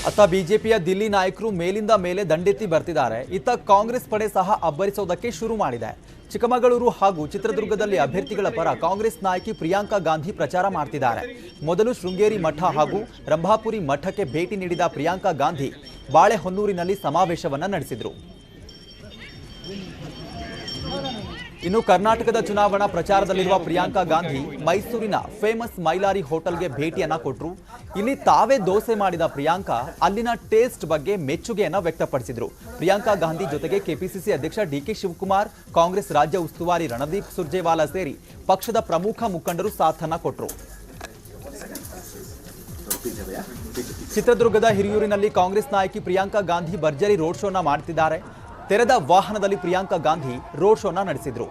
ಅತ್ತ ಬಿಜೆಪಿಯ ದಿಲ್ಲಿ ನಾಯಕರು ಮೇಲಿಂದ ಮೇಲೆ ದಂಡೆತ್ತಿ ಬರ್ತಿದ್ದಾರೆ. ಇತ್ತ ಕಾಂಗ್ರೆಸ್ ಪಡೆ ಸಹ ಅಬ್ಬರಿಸೋದಕ್ಕೆ ಶುರು ಮಾಡಿದೆ. ಚಿಕ್ಕಮಗಳೂರು ಹಾಗೂ ಚಿತ್ರದುರ್ಗದಲ್ಲಿ ಅಭ್ಯರ್ಥಿಗಳ ಪರ ಕಾಂಗ್ರೆಸ್ ನಾಯಕಿ ಪ್ರಿಯಾಂಕಾ ಗಾಂಧಿ ಪ್ರಚಾರ ಮಾಡ್ತಿದ್ದಾರೆ. ಮೊದಲು ಶೃಂಗೇರಿ ಮಠ ಹಾಗೂ ರಂಭಾಪುರಿ ಮಠಕ್ಕೆ ಭೇಟಿ ನೀಡಿದ ಪ್ರಿಯಾಂಕಾ ಗಾಂಧಿ ಬಾಳೆಹೊನ್ನೂರಿನಲ್ಲಿ ಸಮಾವೇಶವನ್ನ ನಡೆಸಿದರು. ಇನ್ನು ಕರ್ನಾಟಕದ ಚುನಾವಣಾ ಪ್ರಚಾರದಲ್ಲಿರುವ ಪ್ರಿಯಾಂಕಾ ಗಾಂಧಿ ಮೈಸೂರಿನ ಫೇಮಸ್ ಮೈಲಾರಿ ಹೋಟೆಲ್ಗೆ ಭೇಟಿಯನ್ನ ಕೊಟ್ಟರು. ಇಲ್ಲಿ ತಾವೇ ದೋಸೆ ಮಾಡಿದ ಪ್ರಿಯಾಂಕಾ ಅಲ್ಲಿನ ಟೇಸ್ಟ್ ಬಗ್ಗೆ ಮೆಚ್ಚುಗೆಯನ್ನ ವ್ಯಕ್ತಪಡಿಸಿದ್ರು. ಪ್ರಿಯಾಂಕಾ ಗಾಂಧಿ ಜೊತೆಗೆ ಕೆಪಿಸಿಸಿ ಅಧ್ಯಕ್ಷ ಡಿಕೆ ಶಿವಕುಮಾರ್, ಕಾಂಗ್ರೆಸ್ ರಾಜ್ಯ ಉಸ್ತುವಾರಿ ರಣದೀಪ್ ಸುರ್ಜೇವಾಲಾ ಸೇರಿ ಪಕ್ಷದ ಪ್ರಮುಖ ಮುಖಂಡರು ಸಾಥನ್ನ ಕೊಟ್ಟರು. ಚಿತ್ರದುರ್ಗದ ಹಿರಿಯೂರಿನಲ್ಲಿ ಕಾಂಗ್ರೆಸ್ ನಾಯಕಿ ಪ್ರಿಯಾಂಕಾ ಗಾಂಧಿ ಭರ್ಜರಿ ರೋಡ್ ಶೋನ ಮಾಡುತ್ತಿದ್ದಾರೆ. ತೆರೆದ ವಾಹನದಲ್ಲಿ ಪ್ರಿಯಾಂಕಾ ಗಾಂಧಿ ರೋಡ್ ಶೋನ ನಡೆಸಿದ್ರು.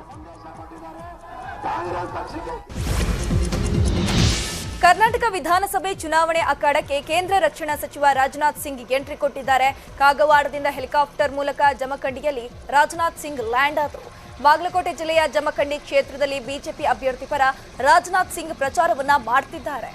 ಕರ್ನಾಟಕ ವಿಧಾನಸಭೆ ಚುನಾವಣೆ ಅಖಾಡಕ್ಕೆ ಕೇಂದ್ರ ರಕ್ಷಣಾ ಸಚಿವ ರಾಜನಾಥ್ ಸಿಂಗ್ ಎಂಟ್ರಿ ಕೊಟ್ಟಿದ್ದಾರೆ. ಕಾಗವಾಡದಿಂದ ಹೆಲಿಕಾಪ್ಟರ್ ಮೂಲಕ ಜಮಖಂಡಿಯಲ್ಲಿ ರಾಜನಾಥ್ ಸಿಂಗ್ ಲ್ಯಾಂಡ್ ಆದರು. ಬಾಗಲಕೋಟೆ ಜಿಲ್ಲೆಯ ಜಮಖಂಡಿ ಕ್ಷೇತ್ರದಲ್ಲಿ ಬಿಜೆಪಿ ಅಭ್ಯರ್ಥಿ ಪರ ರಾಜನಾಥ್ ಸಿಂಗ್ ಪ್ರಚಾರವನ್ನ ಮಾಡ್ತಿದ್ದಾರೆ.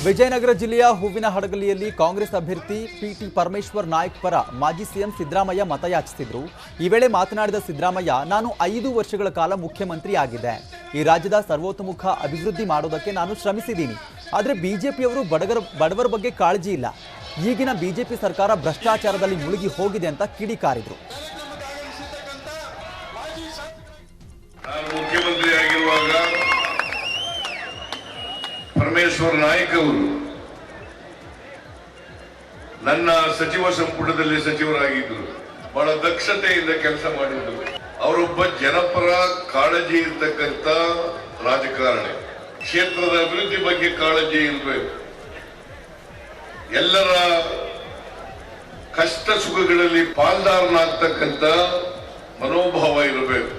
ವಿಜಯನಗರ ಜಿಲ್ಲೆಯ ಹೂವಿನ ಹಡಗಲಿಯಲ್ಲಿ ಕಾಂಗ್ರೆಸ್ ಅಭ್ಯರ್ಥಿ ಪಿಟಿ ಪರಮೇಶ್ವರ್ ನಾಯ್ಕ್ ಪರ ಮಾಜಿ ಸಿಎಂ ಸಿದ್ದರಾಮಯ್ಯ ಮತಯಾಚಿಸಿದ್ರು. ಈ ವೇಳೆ ಮಾತನಾಡಿದ ಸಿದ್ದರಾಮಯ್ಯ, ನಾನು 5 ವರ್ಷಗಳ ಕಾಲ ಮುಖ್ಯಮಂತ್ರಿ ಆಗಿದ್ದೆ. ಈ ರಾಜ್ಯದ ಸರ್ವತೋಮುಖ ಅಭಿವೃದ್ಧಿ ಮಾಡೋದಕ್ಕೆ ನಾನು ಶ್ರಮಿಸಿದ್ದೀನಿ. ಆದರೆ ಬಿಜೆಪಿಯವರು ಬಡವರ ಬಗ್ಗೆ ಕಾಳಜಿ ಇಲ್ಲ. ಈಗಿನ ಬಿಜೆಪಿ ಸರ್ಕಾರ ಭ್ರಷ್ಟಾಚಾರದಲ್ಲಿ ಮುಳುಗಿ ಹೋಗಿದೆ ಅಂತ ಕಿಡಿಕಾರಿದ್ರು. ಮುಖ್ಯಮಂತ್ರಿ ಆಗಿರುವಾಗ ಪರಮೇಶ್ವರ್ ನಾಯ್ಕ್ ಅವರು ನನ್ನ ಸಚಿವ ಸಂಪುಟದಲ್ಲಿ ಸಚಿವರಾಗಿದ್ದರು. ಬಹಳ ದಕ್ಷತೆಯಿಂದ ಕೆಲಸ ಮಾಡಿದ್ರು. ಅವರೊಬ್ಬ ಜನಪರ ಕಾಳಜಿ ಇರ್ತಕ್ಕಂಥ ರಾಜಕಾರಣಿ. ಕ್ಷೇತ್ರದ ಅಭಿವೃದ್ಧಿ ಬಗ್ಗೆ ಕಾಳಜಿ ಇರಬೇಕು. ಎಲ್ಲರ ಕಷ್ಟ ಸುಖಗಳಲ್ಲಿ ಪಾಲ್ದಾರನಾಗ್ತಕ್ಕಂಥ ಮನೋಭಾವ ಇರಬೇಕು.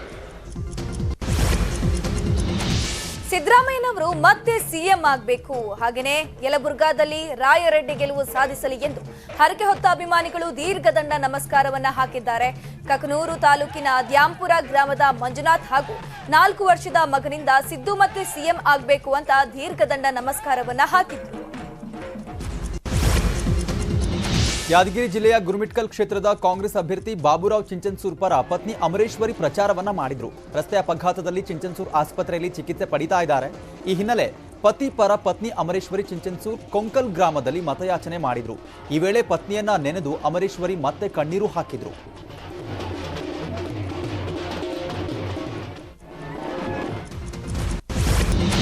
ಸಿದ್ದರಾಮಯ್ಯನವರು ಮತ್ತೆ ಸಿಎಂ ಆಗಬೇಕು, ಹಾಗೇನೆ ಯಲಬುರ್ಗಾದಲ್ಲಿ ರಾಯರೆಡ್ಡಿ ಗೆಲುವು ಸಾಧಿಸಲಿ ಎಂದು ಹರಕೆ ಹೊತ್ತ ಅಭಿಮಾನಿಗಳು ದೀರ್ಘದಂಡ ನಮಸ್ಕಾರವನ್ನ ಹಾಕಿದ್ದಾರೆ. ಕಕನೂರು ತಾಲೂಕಿನ ದ್ಯಾಂಪುರ ಗ್ರಾಮದ ಮಂಜುನಾಥ್ ಹಾಗೂ 4 ವರ್ಷದ ಮಗನಿಂದ ಸಿದ್ದು ಮತ್ತೆ ಸಿಎಂ ಆಗಬೇಕು ಅಂತ ದೀರ್ಘದಂಡ ನಮಸ್ಕಾರವನ್ನ ಹಾಕಿದ್ರು. ಯಾದಗಿರಿ ಜಿಲ್ಲೆಯ ಗುರುಮಿಟ್ಕಲ್ ಕ್ಷೇತ್ರದ ಕಾಂಗ್ರೆಸ್ ಅಭ್ಯರ್ಥಿ ಬಾಬುರಾವ್ ಚಿಂಚನ್ಸೂರ್ ಪರ ಪತ್ನಿ ಅಮರೇಶ್ವರಿ ಪ್ರಚಾರವನ್ನ ಮಾಡಿದ್ರು. ರಸ್ತೆ ಅಪಘಾತದಲ್ಲಿ ಚಿಂಚನ್ಸೂರ್ ಆಸ್ಪತ್ರೆಯಲ್ಲಿ ಚಿಕಿತ್ಸೆ ಪಡಿತಾ ಇದ್ದಾರೆ. ಈ ಹಿನ್ನೆಲೆ ಪತಿ ಪರ ಪತ್ನಿ ಅಮರೇಶ್ವರಿ ಚಿಂಚನ್ಸೂರ್ ಕೊಂಕಲ್ ಗ್ರಾಮದಲ್ಲಿ ಮತಯಾಚನೆ ಮಾಡಿದ್ರು. ಈ ವೇಳೆ ಪತ್ನಿಯನ್ನ ನೆನೆದು ಅಮರೇಶ್ವರಿ ಮತ್ತೆ ಕಣ್ಣೀರು ಹಾಕಿದ್ರು.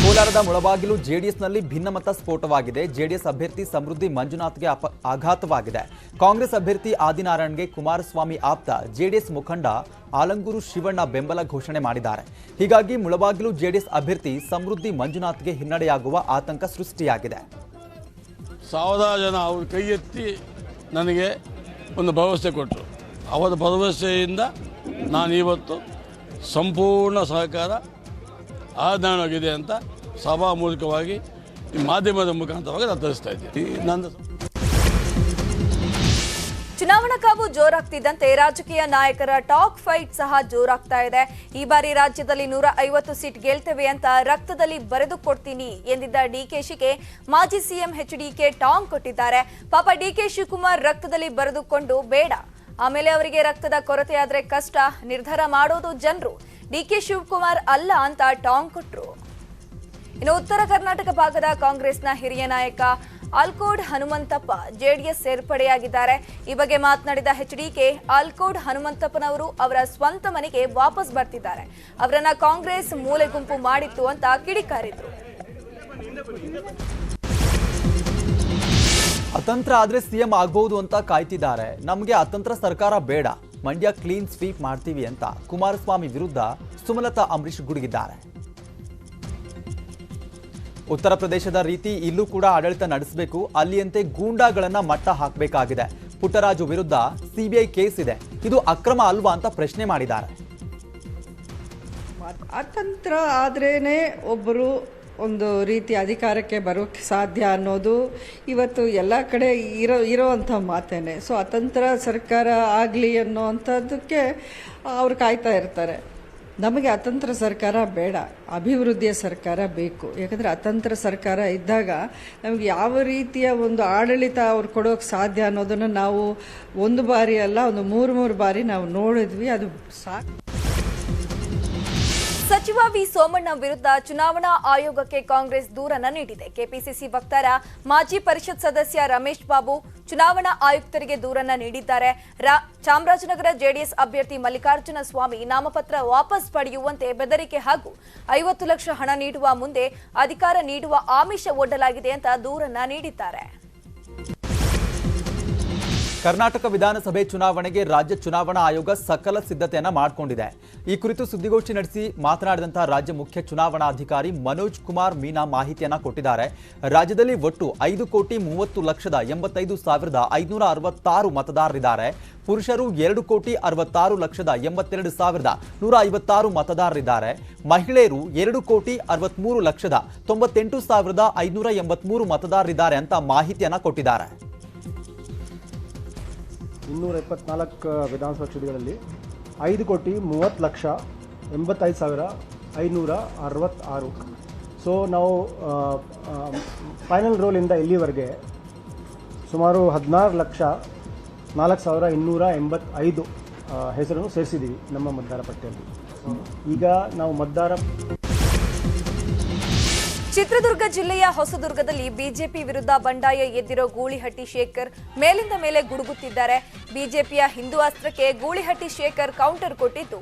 ಕೋಲಾರದ ಮುಳಬಾಗಿಲು ಜೆಡಿಎಸ್ನಲ್ಲಿ ಭಿನ್ನಮತ ಸ್ಫೋಟವಾಗಿದೆ. ಜೆಡಿಎಸ್ ಅಭ್ಯರ್ಥಿ ಸಮೃದ್ಧಿ ಮಂಜುನಾಥ್ಗೆ ಆಘಾತವಾಗಿದೆ. ಕಾಂಗ್ರೆಸ್ ಅಭ್ಯರ್ಥಿ ಆದಿನಾರಾಯಣ್ಗೆ ಕುಮಾರಸ್ವಾಮಿ ಆಪ್ತ ಜೆಡಿಎಸ್ ಮುಖಂಡ ಆಲಂಗೂರು ಶಿವಣ್ಣ ಬೆಂಬಲ ಘೋಷಣೆ ಮಾಡಿದ್ದಾರೆ. ಹೀಗಾಗಿ ಮುಳಬಾಗಿಲು ಜೆಡಿಎಸ್ ಅಭ್ಯರ್ಥಿ ಸಮೃದ್ಧಿ ಮಂಜುನಾಥ್ಗೆ ಹಿನ್ನಡೆಯಾಗುವ ಆತಂಕ ಸೃಷ್ಟಿಯಾಗಿದೆ. 1000 ಜನ ಅವರು ಕೈ ಎತ್ತಿ ನನಗೆ ಒಂದು ಭರವಸೆ ಕೊಟ್ಟರು. ಅವರ ಭರವಸೆಯಿಂದ ನಾನು ಇವತ್ತು ಸಂಪೂರ್ಣ ಸಹಕಾರ ಆಧಾರವಾಗಿದೆ ಅಂತ ಸಭಾ ಮೂಲಕವಾಗಿ ಮಾಧ್ಯಮದ ಮುಖಾಂತರವಾಗಿ ನಾನು ತಿಳಿಸ್ತಾ ಇದ್ದೀನಿ. ಚುನಾವಣಾ ಕಾವು ಜೋರಾಗ್ತಿದ್ದಂತೆ ರಾಜಕೀಯ ನಾಯಕರ ಟಾಕ್ ಫೈಟ್ ಸಹ ಜೋರಾಗ್ತಾ ಇದೆ. ಈ ಬಾರಿ ರಾಜ್ಯದಲ್ಲಿ 150 ಸೀಟ್ ಗೆಲ್ತೇವೆ ಅಂತ ರಕ್ತದಲ್ಲಿ ಬರೆದುಕೊಡ್ತೀನಿ ಎಂದಿದ್ದ ಡಿಕೆಶಿಗೆ ಮಾಜಿ ಸಿಎಂ ಎಚ್ಡಿಕೆ ಟಾಂಗ್ ಕೊಟ್ಟಿದ್ದಾರೆ. ಪಾಪ ಡಿಕೆ ಶಿವಕುಮಾರ್ ರಕ್ತದಲ್ಲಿ ಬರೆದುಕೊಂಡು ಬೇಡ, ಆಮೇಲೆ ಅವರಿಗೆ ರಕ್ತದ ಕೊರತೆಯಾದ್ರೆ ಕಷ್ಟ, ನಿರ್ಧಾರ ಮಾಡೋದು ಜನರು, ಡಿಕೆ ಶಿವಕುಮಾರ್ ಅಲ್ಲ ಅಂತ ಟಾಂಗ್ ಕೊಟ್ರು. ಇನ್ನು ಉತ್ತರ ಕರ್ನಾಟಕ ಭಾಗದ ಕಾಂಗ್ರೆಸ್ನ ಹಿರಿಯ ನಾಯಕ ಆಲ್ಕೋಡ್ ಹನುಮಂತಪ್ಪ ಜೆಡಿಎಸ್ ಸೇರ್ಪಡೆಯಾಗಿದ್ದಾರೆ. ಈ ಬಗ್ಗೆ ಮಾತನಾಡಿದ ಎಚ್ಡಿಕೆ, ಆಲ್ಕೋಡ್ ಹನುಮಂತಪ್ಪನವರು ಅವರ ಸ್ವಂತ ಮನೆಗೆ ವಾಪಸ್ ಬರ್ತಿದ್ದಾರೆ. ಅವರನ್ನ ಕಾಂಗ್ರೆಸ್ ಮೂಲೆ ಗುಂಪು ಮಾಡಿತ್ತು ಅಂತ ಕಿಡಿಕಾರಿದ್ರು. ಅತಂತ್ರ ಆದ್ರೆ ಸಿಎಂ ಆಗಬಹುದು ಅಂತ ಕಾಯ್ತಿದ್ದಾರೆ. ನಮಗೆ ಅತಂತ್ರ ಸರ್ಕಾರ ಬೇಡ, ಮಂಡ್ಯ ಕ್ಲೀನ್ ಸ್ವೀಪ್ ಮಾಡ್ತೀವಿ ಅಂತ ಕುಮಾರಸ್ವಾಮಿ ವಿರುದ್ಧ ಸುಮಲತಾ ಅಂಬರೀಶ್ ಗುಡುಗಿದ್ದಾರೆ. ಉತ್ತರ ಪ್ರದೇಶದ ರೀತಿ ಇಲ್ಲೂ ಕೂಡ ಆಡಳಿತ ನಡೆಸಬೇಕು, ಅಲ್ಲಿಯಂತೆ ಗೂಂಡಾಗಳನ್ನ ಮಟ್ಟ ಹಾಕಬೇಕಾಗಿದೆ. ಪುಟ್ಟರಾಜು ವಿರುದ್ಧ ಸಿಬಿಐ ಕೇಸ್ ಇದೆ, ಇದು ಅಕ್ರಮ ಅಲ್ವಾ ಅಂತ ಪ್ರಶ್ನೆ ಮಾಡಿದ್ದಾರೆ. ಅತಂತ್ರ ಆದ್ರೇನೆ ಒಬ್ಬರು ಒಂದು ರೀತಿ ಅಧಿಕಾರಕ್ಕೆ ಬರೋಕ್ಕೆ ಸಾಧ್ಯ ಅನ್ನೋದು ಇವತ್ತು ಎಲ್ಲ ಕಡೆ ಇರೋವಂಥ ಮಾತೇನೆ. ಸೊ ಅತಂತ್ರ ಸರ್ಕಾರ ಆಗಲಿ ಅನ್ನೋವಂಥದ್ದಕ್ಕೆ ಅವ್ರು ಕಾಯ್ತಾ ಇರ್ತಾರೆ. ನಮಗೆ ಅತಂತ್ರ ಸರ್ಕಾರ ಬೇಡ, ಅಭಿವೃದ್ಧಿಯ ಸರ್ಕಾರ ಬೇಕು. ಯಾಕಂದರೆ ಅತಂತ್ರ ಸರ್ಕಾರ ಇದ್ದಾಗ ನಮಗೆ ಯಾವ ರೀತಿಯ ಒಂದು ಆಡಳಿತ ಅವ್ರು ಕೊಡೋಕೆ ಸಾಧ್ಯ ಅನ್ನೋದನ್ನು ನಾವು ಒಂದು ಬಾರಿ ಅಲ್ಲ, ಒಂದು ಮೂರು ಬಾರಿ ನಾವು ನೋಡಿದ್ವಿ. ಅದು ಸಾಕು. ಸಚಿವ ವಿ ಸೋಮಣ್ಣ ವಿರುದ್ಧ ಚುನಾವಣಾ ಆಯೋಗಕ್ಕೆ ಕಾಂಗ್ರೆಸ್ ದೂರನ್ನ ನೀಡಿದೆ. ಕೆಪಿಸಿಸಿ ವಕ್ತಾರ ಮಾಜಿ ಪರಿಷತ್ ಸದಸ್ಯ ರಮೇಶ್ ಬಾಬು ಚುನಾವಣಾ ಆಯುಕ್ತರಿಗೆ ದೂರನ್ನ ನೀಡಿದ್ದಾರೆ. ಚಾಮರಾಜನಗರ ಜೆಡಿಎಸ್ ಅಭ್ಯರ್ಥಿ ಮಲ್ಲಿಕಾರ್ಜುನ ಸ್ವಾಮಿ ನಾಮಪತ್ರ ವಾಪಸ್ ಪಡೆಯುವಂತೆ ಬೆದರಿಕೆ ಹಾಗೂ 50 ಲಕ್ಷ ಹಣ ನೀಡುವ ಮುಂದೆ ಅಧಿಕಾರ ನೀಡುವ ಆಮಿಷ ಒಡ್ಡಲಾಗಿದೆ ಅಂತ ದೂರನ್ನ ನೀಡಿದ್ದಾರೆ. ಕರ್ನಾಟಕ ವಿಧಾನಸಭೆ ಚುನಾವಣೆಗೆ ರಾಜ್ಯ ಚುನಾವಣಾ ಆಯೋಗ ಸಕಲ ಸಿದ್ಧತೆಯನ್ನ ಮಾಡಿಕೊಂಡಿದೆ. ಈ ಕುರಿತು ಸುದ್ದಿಗೋಷ್ಠಿ ನಡೆಸಿ ಮಾತನಾಡಿದಂತಹ ರಾಜ್ಯ ಮುಖ್ಯ ಚುನಾವಣಾಧಿಕಾರಿ ಮನೋಜ್ ಕುಮಾರ್ ಮೀನಾ ಮಾಹಿತಿಯನ್ನ ಕೊಟ್ಟಿದ್ದಾರೆ. ರಾಜ್ಯದಲ್ಲಿ ಒಟ್ಟು 5,30,85,566 ಮತದಾರರಿದ್ದಾರೆ. ಪುರುಷರು 2,66,82,156 ಮತದಾರರಿದ್ದಾರೆ. ಮಹಿಳೆಯರು 2,63,98,583 ಮತದಾರರಿದ್ದಾರೆ ಅಂತ ಮಾಹಿತಿಯನ್ನ ಕೊಟ್ಟಿದ್ದಾರೆ. 224 ವಿಧಾನಸಭಾ ಕ್ಷೇತ್ರಗಳಲ್ಲಿ 5,30,85,566. ಸೊ ನಾವು ಫೈನಲ್ ರೋಲಿಂದ ಇಲ್ಲಿವರೆಗೆ ಸುಮಾರು 16,04,285 ಹೆಸರನ್ನು ಸೇರಿಸಿದ್ದೀವಿ ನಮ್ಮ ಮತದಾರ ಪಟ್ಟಿಯಲ್ಲಿ. ಈಗ ನಾವು ಚಿತ್ರದುರ್ಗ ಜಿಲ್ಲೆಯ ಹೊಸದುರ್ಗದಲ್ಲಿ ಬಿಜೆಪಿ ವಿರುದ್ಧ ಬಂಡಾಯ ಎದ್ದಿರೋ ಗೂಳಿಹಟ್ಟಿ ಶೇಖರ್ ಮೇಲಿಂದ ಮೇಲೆ ಗುಡುಗುತ್ತಿದ್ದಾರೆ. ಬಿಜೆಪಿಯ ಹಿಂದೂ ಅಸ್ತ್ರಕ್ಕೆ ಗೂಳಿಹಟ್ಟಿ ಶೇಖರ್ ಕೌಂಟರ್ ಕೊಟ್ಟಿದ್ದು,